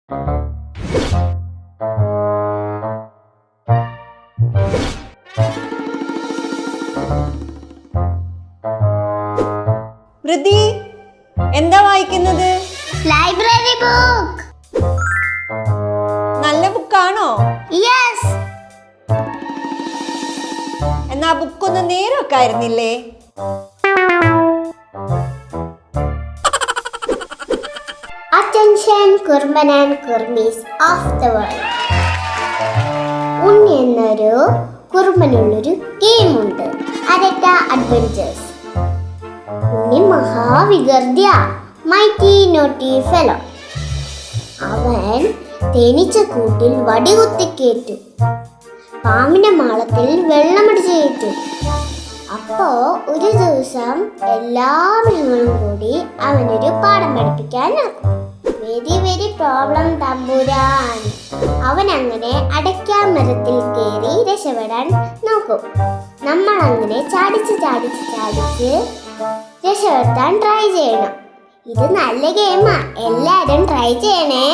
വൃദ്ധി, എന്താ വായിക്കുന്നത്? Library book. നല്ല ബുക്കാണോ? യെസ്. എന്നാ ബുക്കൊന്ന് നേരെ വെക്കായിരുന്നില്ലേ? Attention Kurman and Kurmis of the world. ഉണ്ണി എന്നൊരു കുറുമ്പനുള്ളൊരു ഗെയിമുണ്ട്, അരട്ട അഡ്വഞ്ചേഴ്സ്. ഉണ്ണി മഹാവികൃതിയ, മൈറ്റി നോട്ടി ഫെലോ. അവൻ തേനീച്ച കൂട്ടിൽ വടികുത്തി കയറ്റും, പാമ്പിന്റെ മാളത്തിൽ വെള്ളമടിച്ച് കയറ്റും. അപ്പോ ഒരു ദിവസം എല്ലാ മൃഗങ്ങളും കൂടി അവനൊരു പാഠം പഠിപ്പിക്കാൻ നോക്കും. വെരി വെരി പ്രോബ്ലം തമ്പുരാൻ. അവൻ അങ്ങനെ അടയ്ക്കാ മരത്തിൽ കയറി രക്ഷപ്പെടാൻ നോക്കും. നമ്മൾ അങ്ങനെ ചാടിച്ച് രക്ഷപ്പെടുത്താൻ ട്രൈ ചെയ്യണം. ഇത് നല്ല ഗെയിമാ, എല്ലാവരും ട്രൈ ചെയ്യണേ.